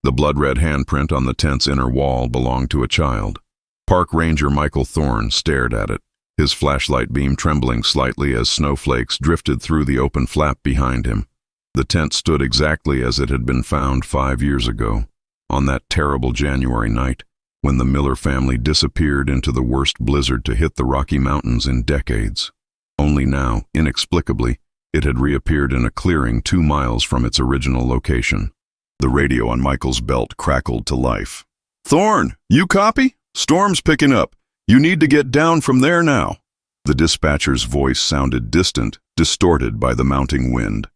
The blood-red handprint on the tent's inner wall belonged to a child. Park Ranger Michael Thorne stared at it, his flashlight beam trembling slightly as snowflakes drifted through the open flap behind him. The tent stood exactly as it had been found 5 years ago, on that terrible January night, when the Miller family disappeared into the worst blizzard to hit the Rocky Mountains in decades. Only now, inexplicably, it had reappeared in a clearing 2 miles from its original location. The radio on Michael's belt crackled to life. "Thorne, you copy? Storm's picking up. You need to get down from there now." The dispatcher's voice sounded distant, distorted by the mounting wind.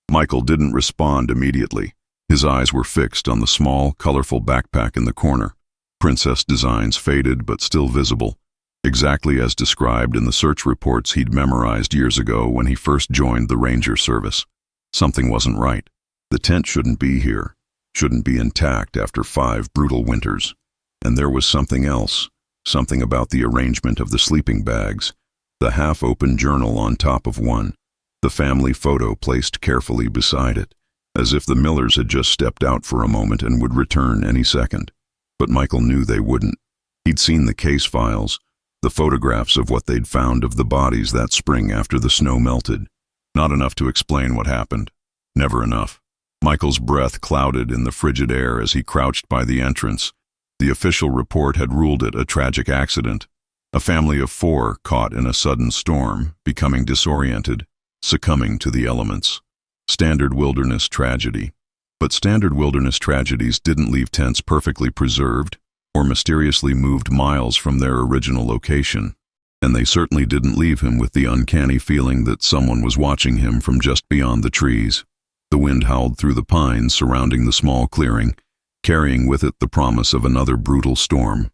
Michael didn't respond immediately. His eyes were fixed on the small, colorful backpack in the corner. Princess designs faded but still visible, exactly as described in the search reports he'd memorized years ago when he first joined the Ranger service. Something wasn't right. The tent shouldn't be here, shouldn't be intact after 5 brutal winters. And there was something else, something about the arrangement of the sleeping bags, the half-open journal on top of one, the family photo placed carefully beside it, as if the Millers had just stepped out for a moment and would return any second. But Michael knew they wouldn't. He'd seen the case files, the photographs of what they'd found of the bodies that spring after the snow melted. Not enough to explain what happened. Never enough. Michael's breath clouded in the frigid air as he crouched by the entrance. The official report had ruled it a tragic accident. A family of 4 caught in a sudden storm, becoming disoriented, succumbing to the elements. Standard wilderness tragedy. But standard wilderness tragedies didn't leave tents perfectly preserved or mysteriously moved miles from their original location. And they certainly didn't leave him with the uncanny feeling that someone was watching him from just beyond the trees. The wind howled through the pines surrounding the small clearing, carrying with it the promise of another brutal storm.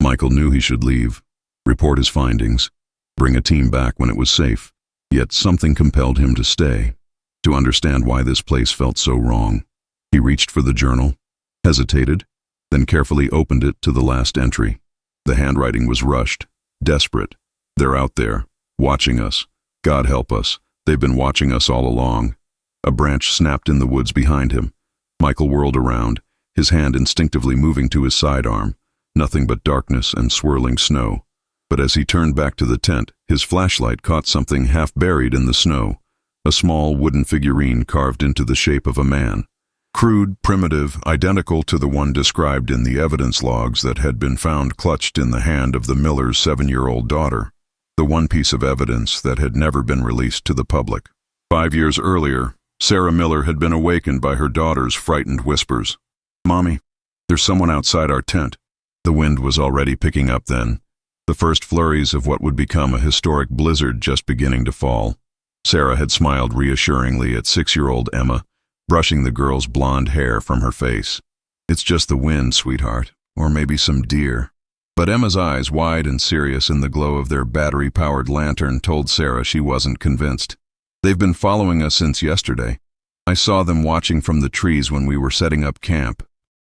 Michael knew he should leave, report his findings, bring a team back when it was safe. Yet something compelled him to stay, to understand why this place felt so wrong. He reached for the journal, hesitated, then carefully opened it to the last entry. The handwriting was rushed, desperate. "They're out there, watching us. God help us. They've been watching us all along." A branch snapped in the woods behind him. Michael whirled around, his hand instinctively moving to his sidearm. Nothing but darkness and swirling snow. But as he turned back to the tent, his flashlight caught something half buried in the snow, a small wooden figurine carved into the shape of a man. Crude, primitive, identical to the one described in the evidence logs that had been found clutched in the hand of the Miller's 7-year-old daughter. The one piece of evidence that had never been released to the public. 5 years earlier, Sarah Miller had been awakened by her daughter's frightened whispers. "Mommy, there's someone outside our tent." The wind was already picking up then, the first flurries of what would become a historic blizzard just beginning to fall. Sarah had smiled reassuringly at 6-year-old Emma, brushing the girl's blonde hair from her face. "It's just the wind, sweetheart, or maybe some deer." But Emma's eyes, wide and serious in the glow of their battery-powered lantern, told Sarah she wasn't convinced. "They've been following us since yesterday. I saw them watching from the trees when we were setting up camp."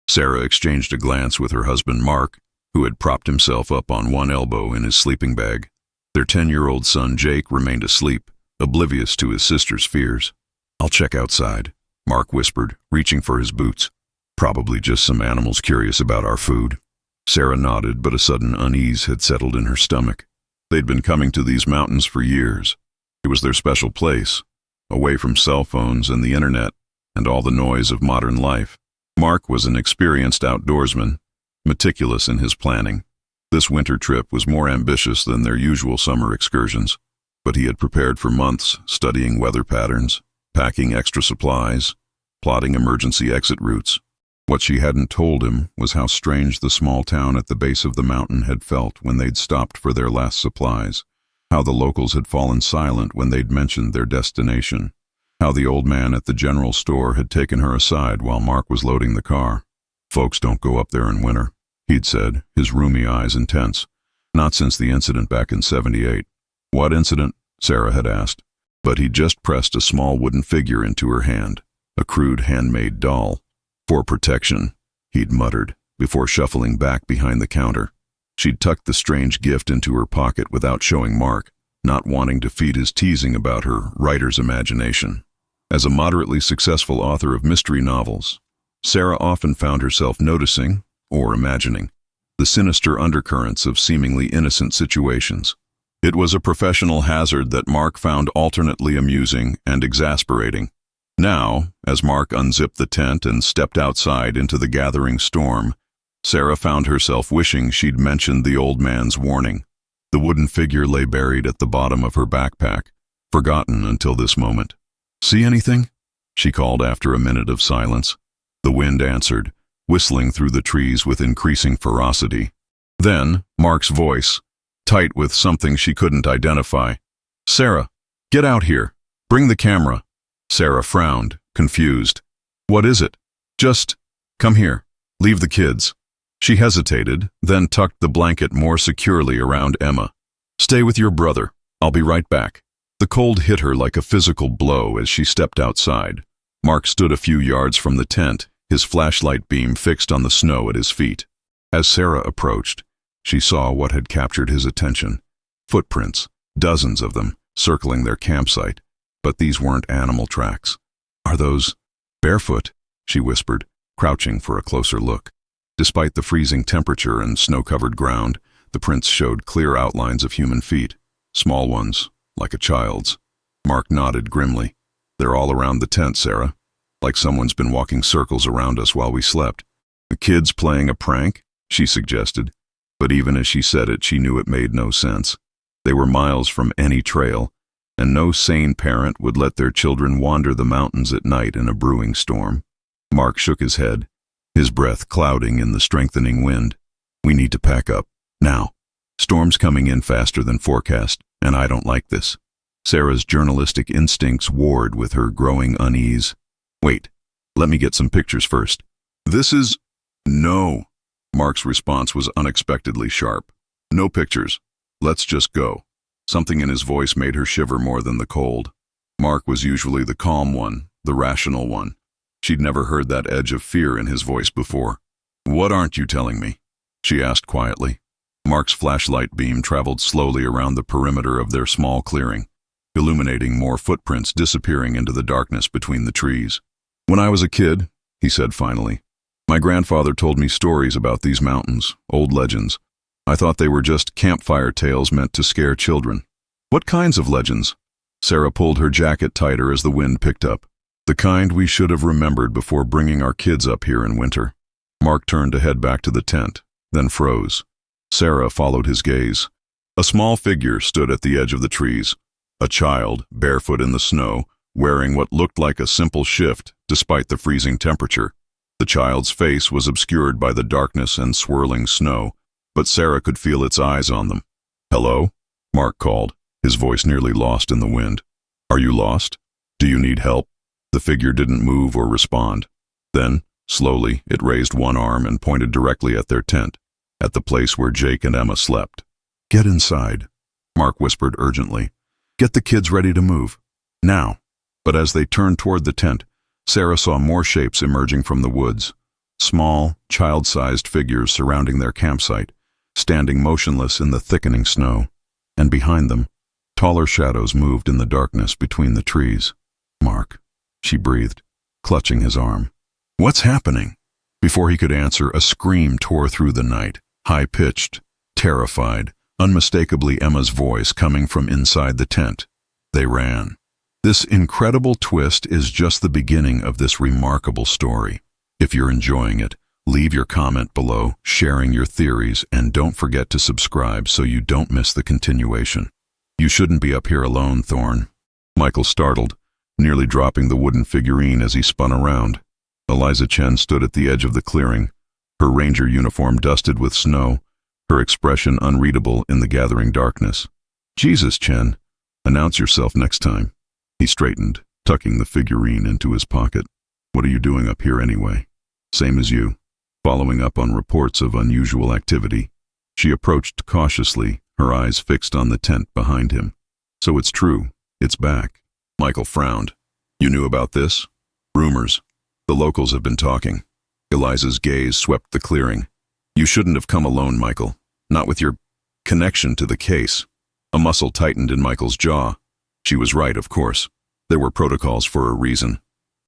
Sarah exchanged a glance with her husband Mark, who had propped himself up on one elbow in his sleeping bag. Their 10-year-old son Jake remained asleep, oblivious to his sister's fears. "I'll check outside," Mark whispered, reaching for his boots. "Probably just some animals curious about our food." Sarah nodded, but a sudden unease had settled in her stomach. They'd been coming to these mountains for years. It was their special place, away from cell phones and the internet and all the noise of modern life. Mark was an experienced outdoorsman, meticulous in his planning. This winter trip was more ambitious than their usual summer excursions, but he had prepared for months, studying weather patterns, packing extra supplies, plotting emergency exit routes. What she hadn't told him was how strange the small town at the base of the mountain had felt when they'd stopped for their last supplies, how the locals had fallen silent when they'd mentioned their destination, how the old man at the general store had taken her aside while Mark was loading the car. "Folks don't go up there in winter," he'd said, his roomy eyes intense. "Not since the incident back in '78. "What incident?" Sarah had asked. But he'd just pressed a small wooden figure into her hand, a crude handmade doll. "For protection," he'd muttered, before shuffling back behind the counter. She'd tucked the strange gift into her pocket without showing Mark, not wanting to feed his teasing about her writer's imagination. As a moderately successful author of mystery novels, Sarah often found herself noticing, or imagining, the sinister undercurrents of seemingly innocent situations. It was a professional hazard that Mark found alternately amusing and exasperating. Now, as Mark unzipped the tent and stepped outside into the gathering storm, Sarah found herself wishing she'd mentioned the old man's warning. The wooden figure lay buried at the bottom of her backpack, forgotten until this moment. "See anything?" she called after a minute of silence. The wind answered, whistling through the trees with increasing ferocity. Then, Mark's voice, tight with something she couldn't identify. "Sarah, get out here. Bring the camera." Sarah frowned, confused. "What is it?" "Just, come here. Leave the kids." She hesitated, then tucked the blanket more securely around Emma. "Stay with your brother. I'll be right back." The cold hit her like a physical blow as she stepped outside. Mark stood a few yards from the tent, his flashlight beam fixed on the snow at his feet. As Sarah approached, she saw what had captured his attention. Footprints, dozens of them, circling their campsite. But these weren't animal tracks. "Are those barefoot?" she whispered, crouching for a closer look. Despite the freezing temperature and snow-covered ground, the prints showed clear outlines of human feet, small ones, like a child's. Mark nodded grimly. "They're all around the tent, Sarah. Like someone's been walking circles around us while we slept." "The kids playing a prank?" she suggested. But even as she said it, she knew it made no sense. They were miles from any trail, and no sane parent would let their children wander the mountains at night in a brewing storm. Mark shook his head, his breath clouding in the strengthening wind. "We need to pack up, now. Storm's coming in faster than forecast, and I don't like this." Sarah's journalistic instincts warred with her growing unease. "Wait, let me get some pictures first." "This is—" "No." Mark's response was unexpectedly sharp. "No pictures. Let's just go." Something in his voice made her shiver more than the cold. Mark was usually the calm one, the rational one. She'd never heard that edge of fear in his voice before. "What aren't you telling me?" she asked quietly. Mark's flashlight beam traveled slowly around the perimeter of their small clearing, illuminating more footprints disappearing into the darkness between the trees. "When I was a kid," he said finally, "my grandfather told me stories about these mountains, old legends. I thought they were just campfire tales meant to scare children." "What kinds of legends?" Sarah pulled her jacket tighter as the wind picked up. "The kind we should have remembered before bringing our kids up here in winter." Mark turned to head back to the tent, then froze. Sarah followed his gaze. A small figure stood at the edge of the trees, a child, barefoot in the snow, wearing what looked like a simple shift despite the freezing temperature. The child's face was obscured by the darkness and swirling snow, but Sarah could feel its eyes on them. "Hello?" Mark called, his voice nearly lost in the wind. "Are you lost? Do you need help?" The figure didn't move or respond. Then, slowly, it raised one arm and pointed directly at their tent, at the place where Jake and Emma slept. "Get inside," Mark whispered urgently. "Get the kids ready to move. Now." But as they turned toward the tent, Sarah saw more shapes emerging from the woods. Small, child-sized figures surrounding their campsite, standing motionless in the thickening snow. And behind them, taller shadows moved in the darkness between the trees. "Mark," she breathed, clutching his arm. "What's happening?" Before he could answer, a scream tore through the night, high-pitched, terrified, unmistakably Emma's voice coming from inside the tent. They ran. This incredible twist is just the beginning of this remarkable story. If you're enjoying it, leave your comment below, sharing your theories, and don't forget to subscribe so you don't miss the continuation. "You shouldn't be up here alone, Thorne." Michael startled, nearly dropping the wooden figurine as he spun around. Eliza Chen stood at the edge of the clearing, her ranger uniform dusted with snow, her expression unreadable in the gathering darkness. "Jesus, Chen, announce yourself next time." He straightened, tucking the figurine into his pocket. "What are you doing up here anyway?" "Same as you, following up on reports of unusual activity." She approached cautiously, her eyes fixed on the tent behind him. "So it's true, it's back." Michael frowned. "You knew about this?" "Rumors. The locals have been talking." Eliza's gaze swept the clearing. "You shouldn't have come alone, Michael. Not with your connection to the case." A muscle tightened in Michael's jaw. She was right, of course. There were protocols for a reason.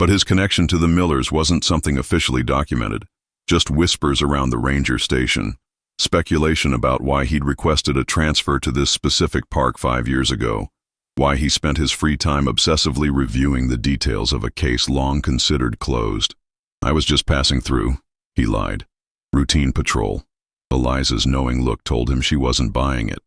But his connection to the Millers wasn't something officially documented, just whispers around the ranger station, speculation about why he'd requested a transfer to this specific park 5 years ago, why he spent his free time obsessively reviewing the details of a case long considered closed. I was just passing through, he lied. Routine patrol. Eliza's knowing look told him she wasn't buying it.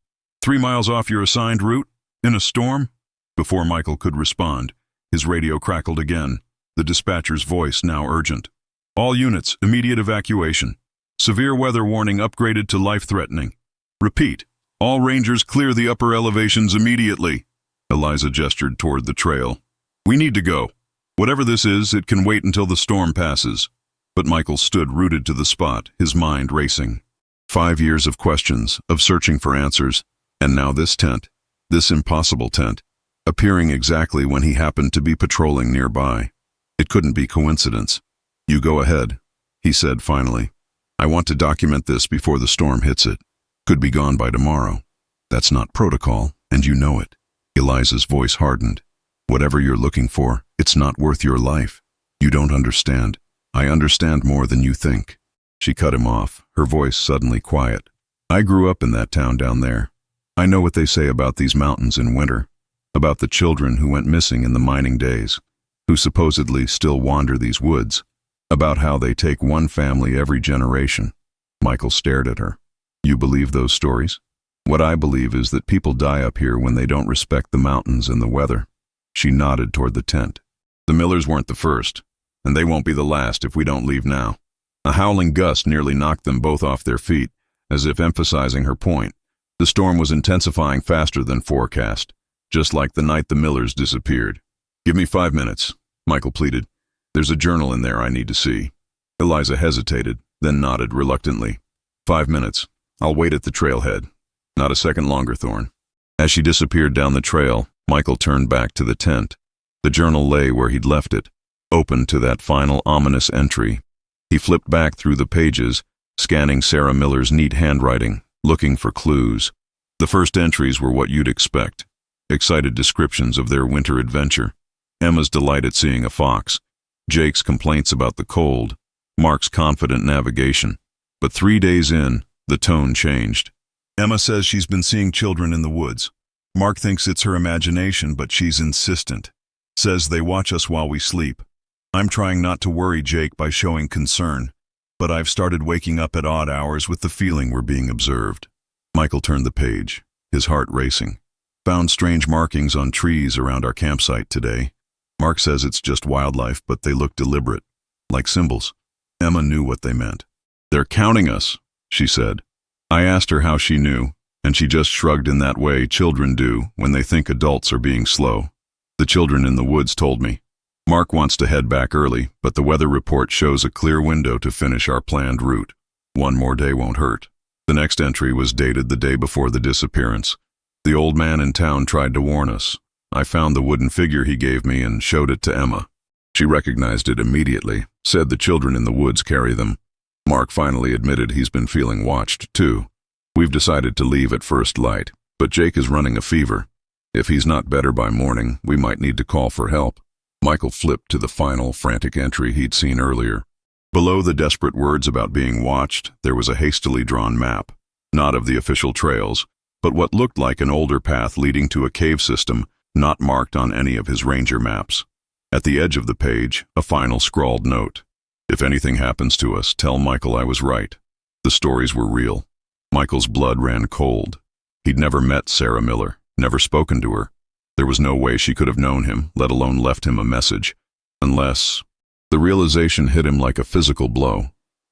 3 miles off your assigned route? In a storm? Before Michael could respond, his radio crackled again, the dispatcher's voice now urgent. All units, immediate evacuation. Severe weather warning upgraded to life-threatening. Repeat, all rangers clear the upper elevations immediately. Eliza gestured toward the trail. We need to go. Whatever this is, it can wait until the storm passes. But Michael stood rooted to the spot, his mind racing. 5 years of questions, of searching for answers, and now this tent, this impossible tent, appearing exactly when he happened to be patrolling nearby. It couldn't be coincidence. You go ahead, he said finally. I want to document this before the storm hits it. Could be gone by tomorrow. That's not protocol, and you know it. Eliza's voice hardened. Whatever you're looking for, it's not worth your life. You don't understand. I understand more than you think. She cut him off, her voice suddenly quiet. I grew up in that town down there. I know what they say about these mountains in winter, about the children who went missing in the mining days, who supposedly still wander these woods, about how they take one family every generation. Michael stared at her. You believe those stories? What I believe is that people die up here when they don't respect the mountains and the weather. She nodded toward the tent. The Millers weren't the first, and they won't be the last if we don't leave now. A howling gust nearly knocked them both off their feet, as if emphasizing her point. The storm was intensifying faster than forecast, just like the night the Millers disappeared. Give me 5 minutes, Michael pleaded. There's a journal in there I need to see. Eliza hesitated, then nodded reluctantly. 5 minutes. I'll wait at the trailhead. Not a second longer, Thorne. As she disappeared down the trail, Michael turned back to the tent. The journal lay where he'd left it, open to that final ominous entry. He flipped back through the pages, scanning Sarah Miller's neat handwriting, looking for clues. The first entries were what you'd expect. Excited descriptions of their winter adventure. Emma's delight at seeing a fox. Jake's complaints about the cold. Mark's confident navigation. But 3 days in, the tone changed. Emma says she's been seeing children in the woods. Mark thinks it's her imagination, but she's insistent. Says they watch us while we sleep. I'm trying not to worry Jake by showing concern, but I've started waking up at odd hours with the feeling we're being observed. Michael turned the page, his heart racing. Found strange markings on trees around our campsite today. Mark says it's just wildlife, but they look deliberate, like symbols. Emma knew what they meant. They're counting us, she said. I asked her how she knew, and she just shrugged in that way children do when they think adults are being slow. The children in the woods told me. Mark wants to head back early, but the weather report shows a clear window to finish our planned route. 1 more day won't hurt. The next entry was dated the day before the disappearance. The old man in town tried to warn us. I found the wooden figure he gave me and showed it to Emma. She recognized it immediately, said the children in the woods carry them. Mark finally admitted he's been feeling watched, too. We've decided to leave at first light, but Jake is running a fever. If he's not better by morning, we might need to call for help. Michael flipped to the final, frantic entry he'd seen earlier. Below the desperate words about being watched, there was a hastily drawn map, not of the official trails, but what looked like an older path leading to a cave system not marked on any of his ranger maps. At the edge of the page, a final scrawled note. If anything happens to us, tell Michael I was right. The stories were real. Michael's blood ran cold. He'd never met Sarah Miller, never spoken to her. There was no way she could have known him, let alone left him a message. Unless... The realization hit him like a physical blow.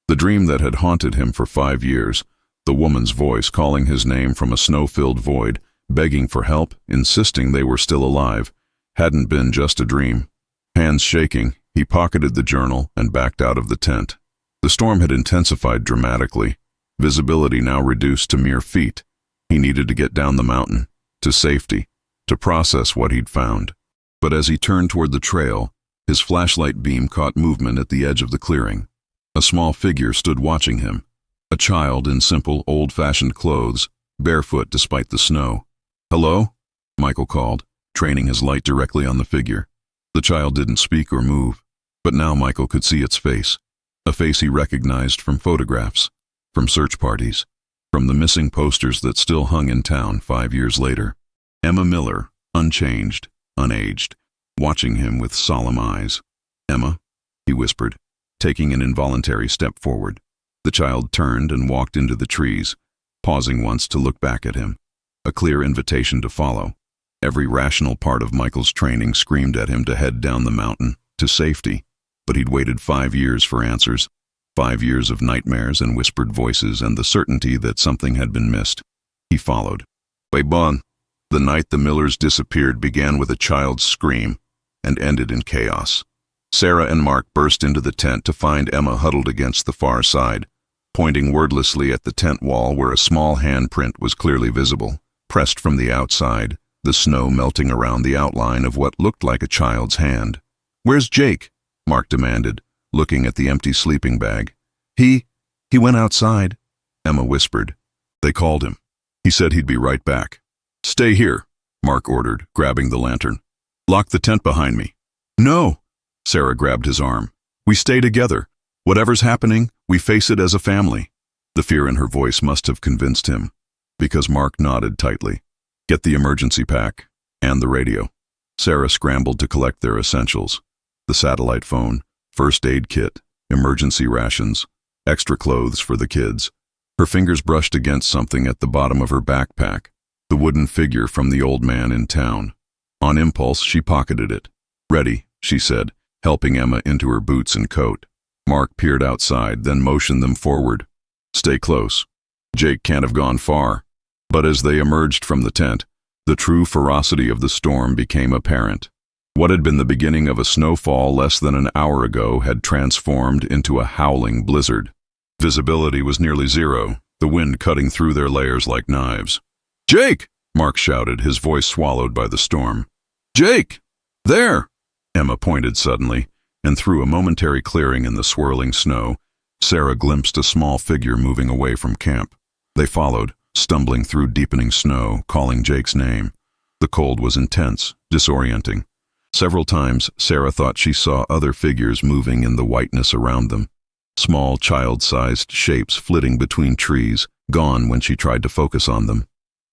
The dream that had haunted him for 5 years, the woman's voice calling his name from a snow-filled void, begging for help, insisting they were still alive, hadn't been just a dream. Hands shaking, he pocketed the journal and backed out of the tent. The storm had intensified dramatically, visibility now reduced to mere feet. He needed to get down the mountain, to safety, to process what he'd found. But as he turned toward the trail, his flashlight beam caught movement at the edge of the clearing. A small figure stood watching him, a child in simple, old-fashioned clothes, barefoot despite the snow. "Hello?" Michael called, training his light directly on the figure. The child didn't speak or move, But now Michael could see its face, a face he recognized from photographs, from search parties, from the missing posters that still hung in town 5 years later. Emma Miller, unchanged, unaged, watching him with solemn eyes. "Emma," he whispered, taking an involuntary step forward. The child turned and walked into the trees, pausing once to look back at him, a clear invitation to follow. Every rational part of Michael's training screamed at him to head down the mountain, to safety, but he'd waited 5 years for answers, 5 years of nightmares and whispered voices and the certainty that something had been missed. He followed. Bon. The night the Millers disappeared began with a child's scream and ended in chaos. Sarah and Mark burst into the tent to find Emma huddled against the far side, pointing wordlessly at the tent wall where a small handprint was clearly visible, pressed from the outside, the snow melting around the outline of what looked like a child's hand. "Where's Jake?" Mark demanded, looking at the empty sleeping bag. He went outside," Emma whispered. "They called him. He said he'd be right back." "Stay here," Mark ordered, grabbing the lantern. "Lock the tent behind me." "No," Sarah grabbed his arm. "We stay together. Whatever's happening, we face it as a family." The fear in her voice must have convinced him, because Mark nodded tightly. "Get the emergency pack and the radio." Sarah scrambled to collect their essentials: the satellite phone, first aid kit, emergency rations, extra clothes for the kids. Her fingers brushed against something at the bottom of her backpack, the wooden figure from the old man in town. On impulse, she pocketed it. "Ready," she said, helping Emma into her boots and coat. Mark peered outside, then motioned them forward. "Stay close. Jake can't have gone far." But as they emerged from the tent, the true ferocity of the storm became apparent. What had been the beginning of a snowfall less than an hour ago had transformed into a howling blizzard. Visibility was nearly zero, the wind cutting through their layers like knives. "Jake!" Mark shouted, his voice swallowed by the storm. "Jake! There!" Emma pointed suddenly, and through a momentary clearing in the swirling snow, Sarah glimpsed a small figure moving away from camp. They followed, stumbling through deepening snow, calling Jake's name. The cold was intense, disorienting. Several times, Sarah thought she saw other figures moving in the whiteness around them. Small, child-sized shapes flitting between trees, gone when she tried to focus on them.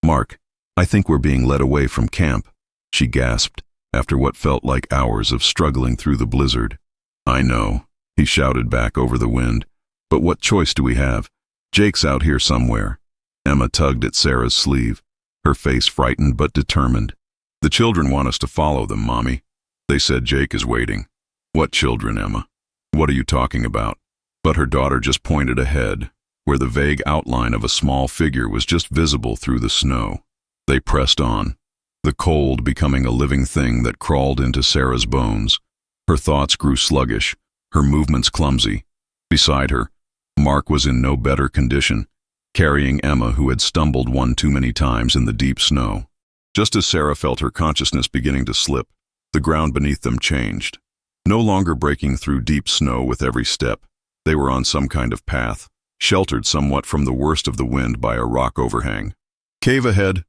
"Mark, I think we're being led away from camp," she gasped, after what felt like hours of struggling through the blizzard. "I know," he shouted back over the wind. "But what choice do we have? Jake's out here somewhere." Emma tugged at Sarah's sleeve, her face frightened but determined. "The children want us to follow them, Mommy. They said Jake is waiting." "What children, Emma? What are you talking about?" But her daughter just pointed ahead, where the vague outline of a small figure was just visible through the snow. They pressed on, the cold becoming a living thing that crawled into Sarah's bones. Her thoughts grew sluggish, her movements clumsy. Beside her, Mark was in no better condition, carrying Emma, who had stumbled one too many times in the deep snow. Just as Sarah felt her consciousness beginning to slip, the ground beneath them changed. No longer breaking through deep snow with every step, they were on some kind of path, sheltered somewhat from the worst of the wind by a rock overhang. "Cave ahead,"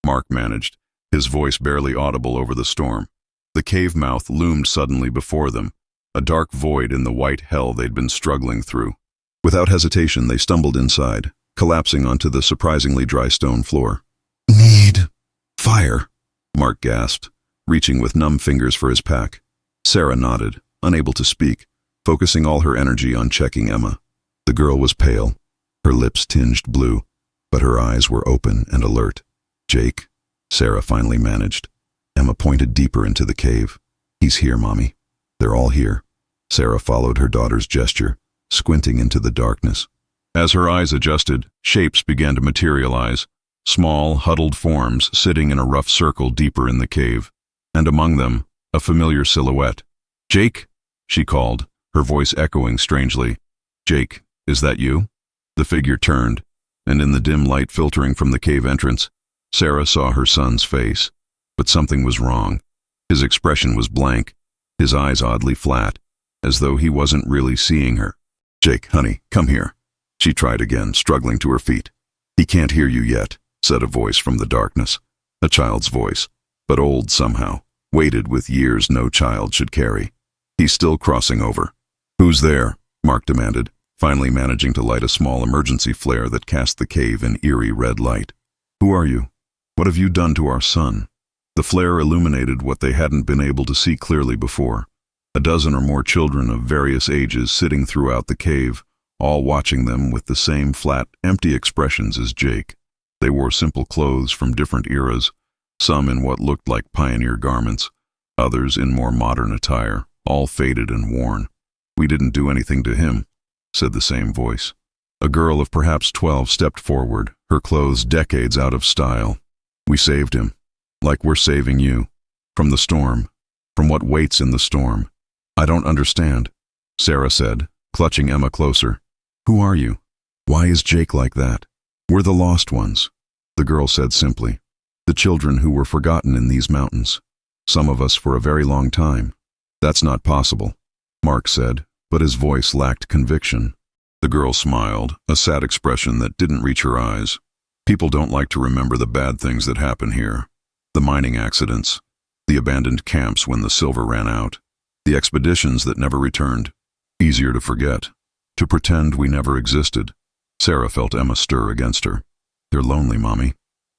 Mark managed, his voice barely audible over the storm. The cave mouth loomed suddenly before them, a dark void in the white hell they'd been struggling through. Without hesitation, they stumbled inside, collapsing onto the surprisingly dry stone floor. "Need fire," Mark gasped, reaching with numb fingers for his pack. Sarah nodded, unable to speak, focusing all her energy on checking Emma. The girl was pale, her lips tinged blue, but her eyes were open and alert. "Jake," Sarah finally managed. Emma pointed deeper into the cave. "He's here, Mommy. They're all here." Sarah followed her daughter's gesture, squinting into the darkness. As her eyes adjusted, shapes began to materialize, small, huddled forms sitting in a rough circle deeper in the cave, and among them, a familiar silhouette. "Jake," she called, her voice echoing strangely. "Jake, is that you?" The figure turned, and in the dim light filtering from the cave entrance, Sarah saw her son's face. But something was wrong. His expression was blank, his eyes oddly flat, as though he wasn't really seeing her. "Jake, honey, come here." She tried again, struggling to her feet. "He can't hear you yet," said a voice from the darkness. A child's voice, but old somehow, weighted with years no child should carry. He's still crossing over. Who's there? Mark demanded, finally managing to light a small emergency flare that cast the cave in eerie red light. Who are you? What have you done to our son? The flare illuminated what they hadn't been able to see clearly before. A dozen or more children of various ages sitting throughout the cave, all watching them with the same flat, empty expressions as Jake. They wore simple clothes from different eras, some in what looked like pioneer garments, others in more modern attire, all faded and worn. "We didn't do anything to him," said the same voice. A girl of perhaps 12 stepped forward, her clothes decades out of style. "We saved him, like we're saving you. From the storm, from what waits in the storm." "I don't understand," Sarah said, clutching Emma closer. "Who are you? Why is Jake like that?" "We're the lost ones," the girl said simply. "The children who were forgotten in these mountains. Some of us for a very long time." "That's not possible," Mark said, but his voice lacked conviction. The girl smiled, a sad expression that didn't reach her eyes. "People don't like to remember the bad things that happen here. The mining accidents, the abandoned camps when the silver ran out, the expeditions that never returned. Easier to forget, to pretend we never existed." Sarah felt Emma stir against her. "They're lonely, Mommy,"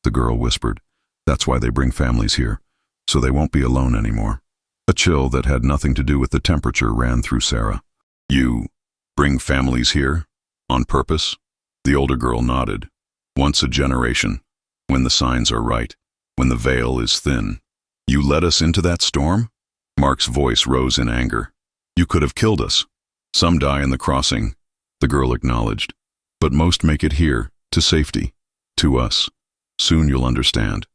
the girl whispered. "That's why they bring families here, so they won't be alone anymore." A chill that had nothing to do with the temperature ran through Sarah. "You bring families here? On purpose?" The older girl nodded. "Once a generation, when the signs are right, when the veil is thin. You led us into that storm?" Mark's voice rose in anger. "You could have killed us. Some die in the crossing," the girl acknowledged. "But most make it here, to safety, to us. Soon you'll understand.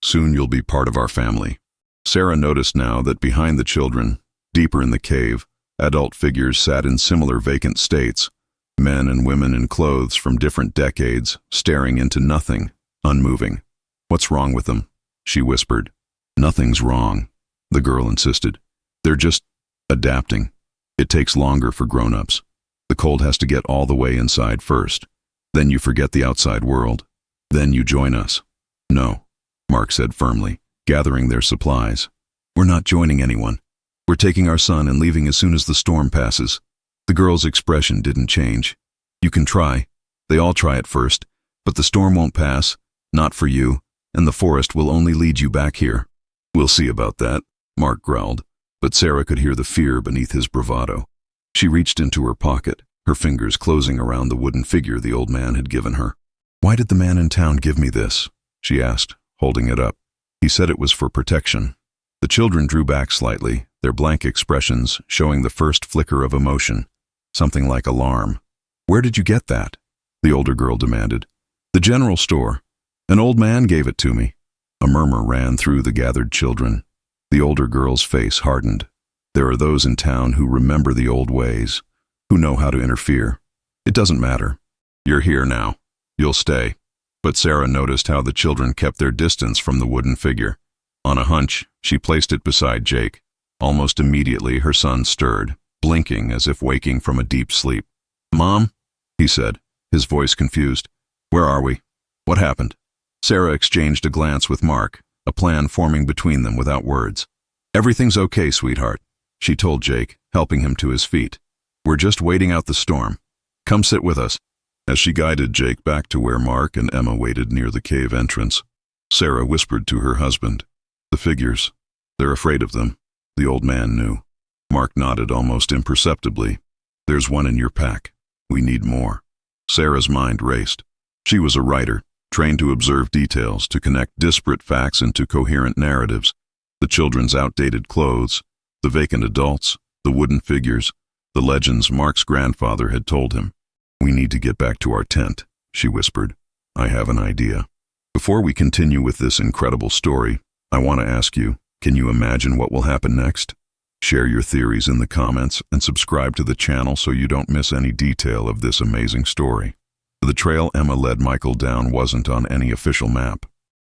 Soon you'll be part of our family." Sarah noticed now that behind the children, deeper in the cave, adult figures sat in similar vacant states, men and women in clothes from different decades, staring into nothing, unmoving. "What's wrong with them?" she whispered. "Nothing's wrong," the girl insisted. "They're just adapting. It takes longer for grown-ups. The cold has to get all the way inside first. Then you forget the outside world. Then you join us." "No," Mark said firmly, gathering their supplies. "We're not joining anyone. We're taking our son and leaving as soon as the storm passes." The girl's expression didn't change. "You can try. They all try at first. But the storm won't pass, not for you, and the forest will only lead you back here." "We'll see about that," Mark growled, but Sarah could hear the fear beneath his bravado. She reached into her pocket, her fingers closing around the wooden figure the old man had given her. "Why did the man in town give me this?" she asked, holding it up. "He said it was for protection." The children drew back slightly, their blank expressions showing the first flicker of emotion, something like alarm. "Where did you get that?" the older girl demanded. "The general store. An old man gave it to me." A murmur ran through the gathered children. The older girl's face hardened. There are those in town who remember the old ways, who know how to interfere. "It doesn't matter. You're here now. You'll stay." But Sarah noticed how the children kept their distance from the wooden figure. On a hunch, she placed it beside Jake. Almost immediately, her son stirred, blinking as if waking from a deep sleep. "Mom?" he said, his voice confused. "Where are we? What happened?" Sarah exchanged a glance with Mark, a plan forming between them without words. "Everything's okay, sweetheart," she told Jake, helping him to his feet. "We're just waiting out the storm. Come sit with us." As she guided Jake back to where Mark and Emma waited near the cave entrance, Sarah whispered to her husband, "The figures, they're afraid of them." The old man knew. Mark nodded almost imperceptibly. "There's one in your pack. We need more." Sarah's mind raced. She was a writer, trained to observe details, to connect disparate facts into coherent narratives. The children's outdated clothes, the vacant adults, the wooden figures, the legends Mark's grandfather had told him. "We need to get back to our tent," she whispered. "I have an idea." Before we continue with this incredible story, I want to ask you, can you imagine what will happen next? Share your theories in the comments and subscribe to the channel so you don't miss any detail of this amazing story. The trail Emma led Michael down wasn't on any official map.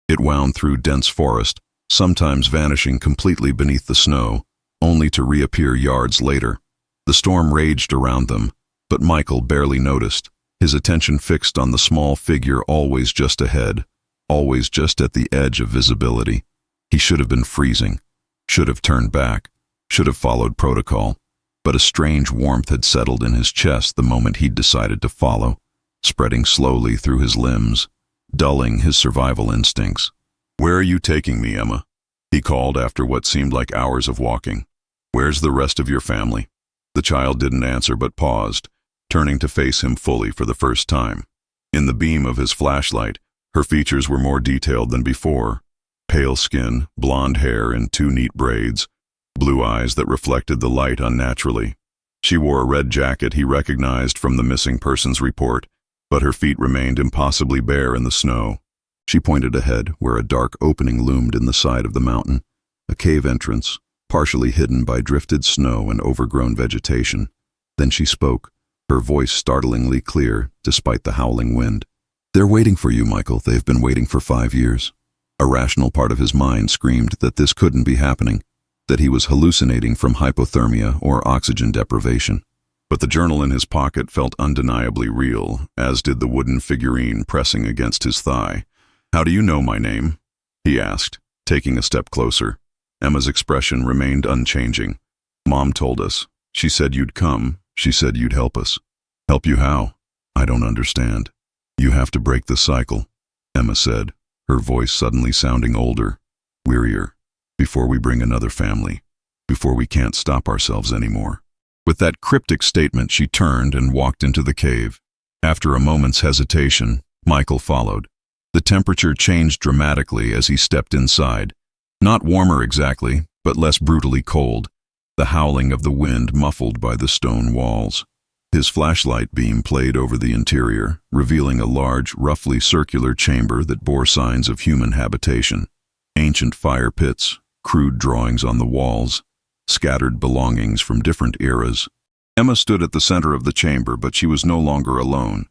It wound through dense forest, sometimes vanishing completely beneath the snow, only to reappear yards later. The storm raged around them, but Michael barely noticed, his attention fixed on the small figure always just ahead, always just at the edge of visibility. He should have been freezing, should have turned back, should have followed protocol, but a strange warmth had settled in his chest the moment he'd decided to follow, spreading slowly through his limbs, dulling his survival instincts. "Where are you taking me, Emma?" he called after what seemed like hours of walking. "Where's the rest of your family?" The child didn't answer but paused, turning to face him fully for the first time. In the beam of his flashlight, her features were more detailed than before. Pale skin, blonde hair in 2 neat braids, blue eyes that reflected the light unnaturally. She wore a red jacket he recognized from the missing persons report, but her feet remained impossibly bare in the snow. She pointed ahead, where a dark opening loomed in the side of the mountain, a cave entrance, partially hidden by drifted snow and overgrown vegetation. Then she spoke, her voice startlingly clear despite the howling wind. "They're waiting for you, Michael. They've been waiting for 5 years." A rational part of his mind screamed that this couldn't be happening, that he was hallucinating from hypothermia or oxygen deprivation. But the journal in his pocket felt undeniably real, as did the wooden figurine pressing against his thigh. "How do you know my name?" he asked, taking a step closer. Emma's expression remained unchanging. "Mom told us. She said you'd come. She said you'd help us." "Help you how?" "I don't understand." "You have to break the cycle," Emma said, her voice suddenly sounding older, wearier. "Before we bring another family. Before we can't stop ourselves anymore." With that cryptic statement, she turned and walked into the cave. After a moment's hesitation, Michael followed. The temperature changed dramatically as he stepped inside. Not warmer exactly, but less brutally cold, the howling of the wind muffled by the stone walls. His flashlight beam played over the interior, revealing a large, roughly circular chamber that bore signs of human habitation. Ancient fire pits, crude drawings on the walls, scattered belongings from different eras. Emma stood at the center of the chamber, but she was no longer alone.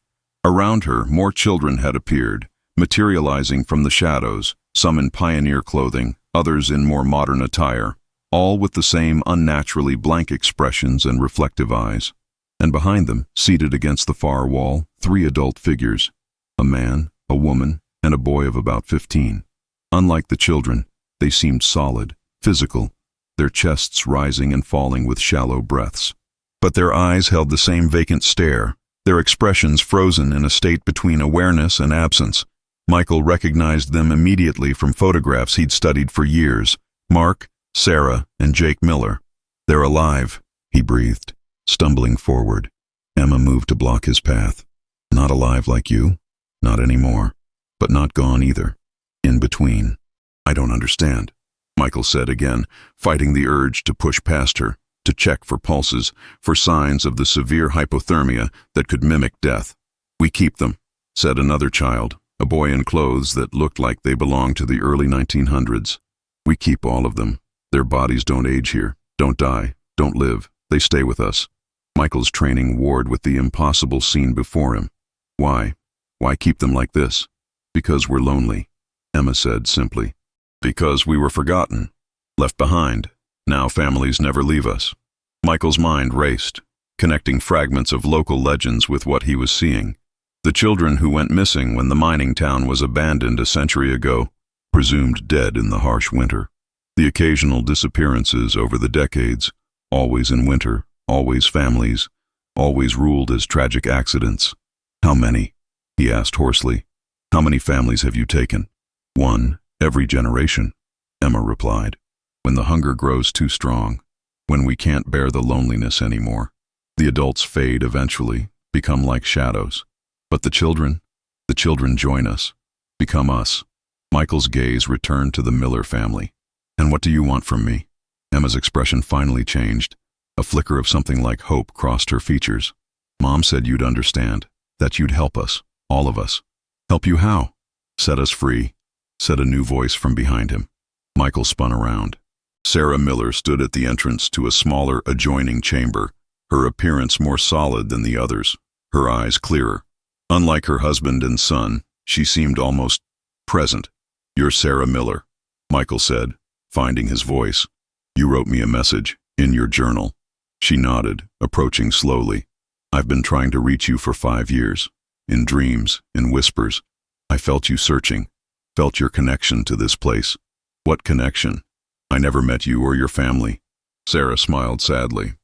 Around her, more children had appeared, materializing from the shadows, some in pioneer clothing, others in more modern attire, all with the same unnaturally blank expressions and reflective eyes. And behind them, seated against the far wall, 3 adult figures, a man, a woman, and a boy of about 15. Unlike the children, they seemed solid, physical, their chests rising and falling with shallow breaths. But their eyes held the same vacant stare, their expressions frozen in a state between awareness and absence. Michael recognized them immediately from photographs he'd studied for years: Mark, Sarah, and Jake Miller. "They're alive," he breathed, stumbling forward. Emma moved to block his path. "Not alive like you? Not anymore. But not gone either. In between." "I don't understand," Michael said again, fighting the urge to push past her, to check for pulses, for signs of the severe hypothermia that could mimic death. "We keep them," said another child, a boy in clothes that looked like they belonged to the early 1900s. "We keep all of them. Their bodies don't age here, don't die, don't live. They stay with us." Michael's training warred with the impossible scene before him. "Why? Why keep them like this?" "Because we're lonely," Emma said simply. "Because we were forgotten, left behind. Now families never leave us." Michael's mind raced, connecting fragments of local legends with what he was seeing. The children who went missing when the mining town was abandoned a century ago, presumed dead in the harsh winter. The occasional disappearances over the decades, always in winter, always families, always ruled as tragic accidents. "How many?" he asked hoarsely. "How many families have you taken?" "One, every generation," Emma replied. "When the hunger grows too strong, when we can't bear the loneliness anymore, the adults fade eventually, become like shadows. But the children join us, become us." Michael's gaze returned to the Miller family. "And what do you want from me?" Emma's expression finally changed. A flicker of something like hope crossed her features. "Mom said you'd understand, that you'd help us, all of us." "Help you how?" "Set us free," said a new voice from behind him. Michael spun around. Sarah Miller stood at the entrance to a smaller, adjoining chamber, her appearance more solid than the others, her eyes clearer. Unlike her husband and son, she seemed almost present. "You're Sarah Miller," Michael said, finding his voice. "You wrote me a message, in your journal." She nodded, approaching slowly. "I've been trying to reach you for 5 years. In dreams, in whispers. I felt you searching, felt your connection to this place." "What connection?" "I never met you or your family." Sarah smiled sadly.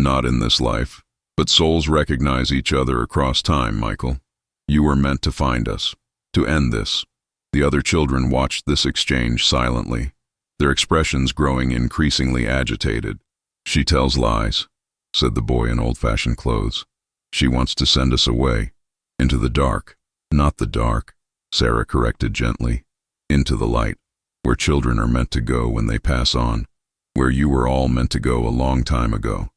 Not in this life. But souls recognize each other across time, Michael. You were meant to find us, to end this. The other children watched this exchange silently, their expressions growing increasingly agitated. She tells lies, said the boy in old-fashioned clothes. She wants to send us away, into the dark. Not the dark, Sarah corrected gently. Into the light, where children are meant to go when they pass on, where you were all meant to go a long time ago.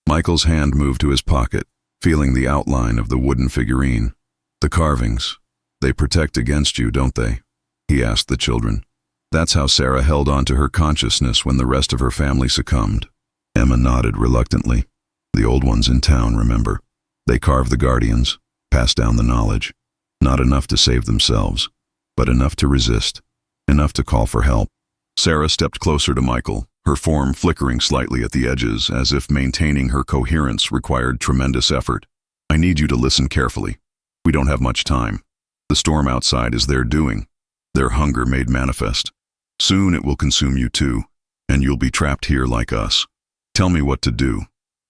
Michael's hand moved to his pocket, feeling the outline of the wooden figurine. The carvings, they protect against you, don't they? He asked the children. That's how Sarah held on to her consciousness when the rest of her family succumbed. Emma nodded reluctantly. The old ones in town, remember. They carved the guardians, passed down the knowledge. Not enough to save themselves, but enough to resist, enough to call for help. Sarah stepped closer to Michael, her form flickering slightly at the edges, as if maintaining her coherence required tremendous effort. I need you to listen carefully. We don't have much time. The storm outside is their doing, their hunger made manifest. Soon it will consume you too, and you'll be trapped here like us. Tell me what to do,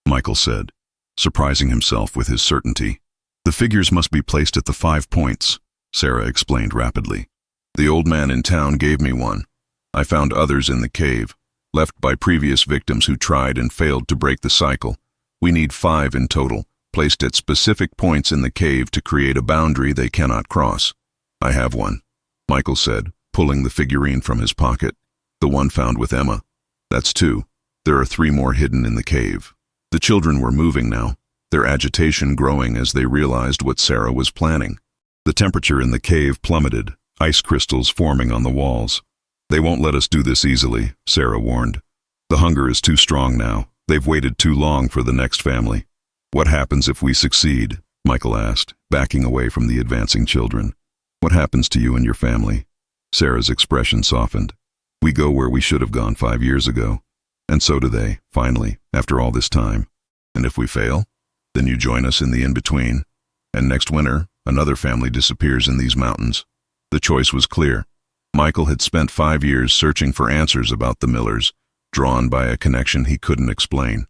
Michael said, surprising himself with his certainty. The figures must be placed at the 5 points, Sarah explained rapidly. The old man in town gave me one. I found others in the cave, left by previous victims who tried and failed to break the cycle. We need 5 in total, placed at specific points in the cave to create a boundary they cannot cross. I have one, Michael said, pulling the figurine from his pocket. The one found with Emma. That's 2. There are 3 more hidden in the cave. The children were moving now, their agitation growing as they realized what Sarah was planning. The temperature in the cave plummeted, ice crystals forming on the walls. They won't let us do this easily, Sarah warned. The hunger is too strong now. They've waited too long for the next family. What happens if we succeed? Michael asked, backing away from the advancing children. What happens to you and your family? Sarah's expression softened. We go where we should have gone 5 years ago. And so do they, finally, after all this time. And if we fail, then you join us in the in-between. And next winter, another family disappears in these mountains. The choice was clear. Michael had spent 5 years searching for answers about the Millers, drawn by a connection he couldn't explain.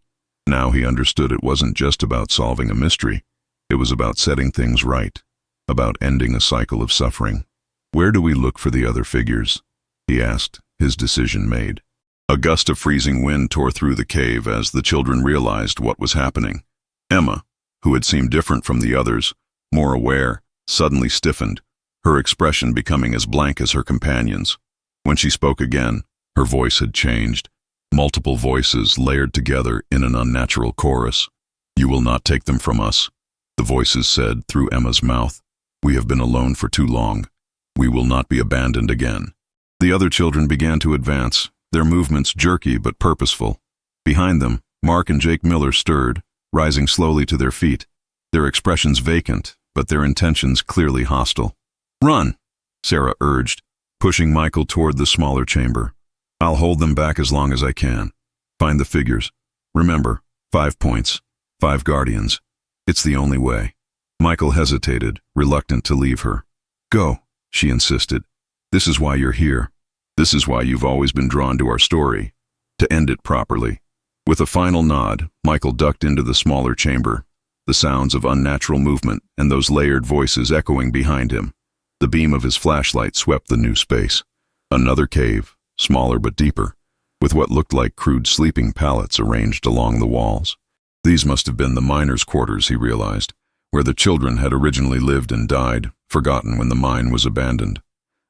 Now he understood it wasn't just about solving a mystery. It was about setting things right, about ending a cycle of suffering. Where do we look for the other figures? He asked, his decision made. A gust of freezing wind tore through the cave as the children realized what was happening. Emma, who had seemed different from the others, more aware, suddenly stiffened, her expression becoming as blank as her companions. When she spoke again, her voice had changed, multiple voices layered together in an unnatural chorus. You will not take them from us, the voices said through Emma's mouth. We have been alone for too long. We will not be abandoned again. The other children began to advance, their movements jerky but purposeful. Behind them, Mark and Jake Miller stirred, rising slowly to their feet, their expressions vacant, but their intentions clearly hostile. Run, Sarah urged, pushing Michael toward the smaller chamber. I'll hold them back as long as I can. Find the figures. Remember, 5 points, 5 guardians. It's the only way. Michael hesitated, reluctant to leave her. Go, she insisted. This is why you're here. This is why you've always been drawn to our story. To end it properly. With a final nod, Michael ducked into the smaller chamber, the sounds of unnatural movement and those layered voices echoing behind him. The beam of his flashlight swept the new space. Another cave, smaller but deeper, with what looked like crude sleeping pallets arranged along the walls. These must have been the miners' quarters, he realized, where the children had originally lived and died, forgotten when the mine was abandoned.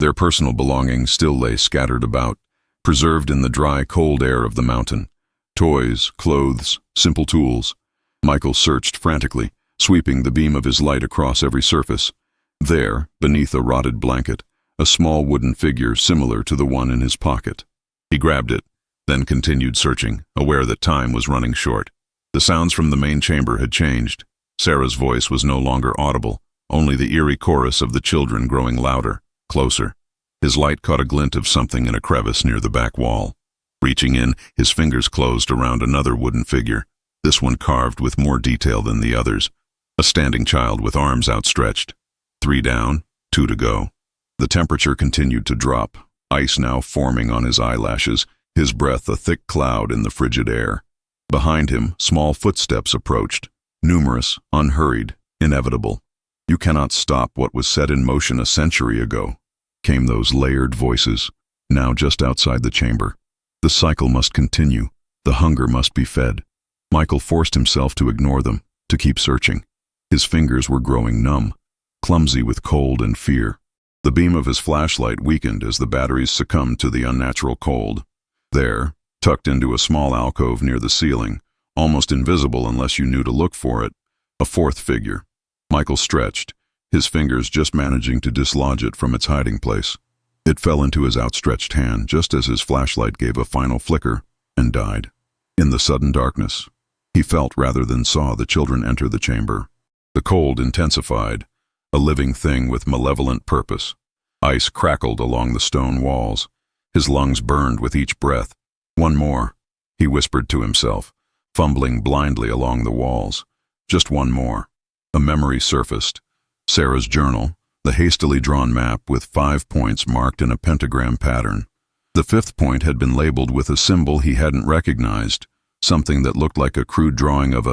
Their personal belongings still lay scattered about, preserved in the dry, cold air of the mountain. Toys, clothes, simple tools. Michael searched frantically, sweeping the beam of his light across every surface. There, beneath a rotted blanket, a small wooden figure similar to the one in his pocket. He grabbed it, then continued searching, aware that time was running short. The sounds from the main chamber had changed. Sarah's voice was no longer audible, only the eerie chorus of the children growing louder, closer. His light caught a glint of something in a crevice near the back wall. Reaching in, his fingers closed around another wooden figure, this one carved with more detail than the others. A standing child with arms outstretched. 3 down, 2 to go. The temperature continued to drop, ice now forming on his eyelashes, his breath a thick cloud in the frigid air. Behind him, small footsteps approached, numerous, unhurried, inevitable. "You cannot stop what was set in motion a century ago," came those layered voices, now just outside the chamber. The cycle must continue. The hunger must be fed. Michael forced himself to ignore them, to keep searching. His fingers were growing numb, clumsy with cold and fear. The beam of his flashlight weakened as the batteries succumbed to the unnatural cold. There, tucked into a small alcove near the ceiling, almost invisible unless you knew to look for it, a fourth figure. Michael stretched, his fingers just managing to dislodge it from its hiding place. It fell into his outstretched hand just as his flashlight gave a final flicker and died. In the sudden darkness, he felt rather than saw the children enter the chamber. The cold intensified, a living thing with malevolent purpose. Ice crackled along the stone walls. His lungs burned with each breath. "One more," he whispered to himself, fumbling blindly along the walls. Just one more. A memory surfaced. Sarah's journal, the hastily drawn map with 5 points marked in a pentagram pattern. The 5th point had been labeled with a symbol he hadn't recognized, something that looked like a crude drawing of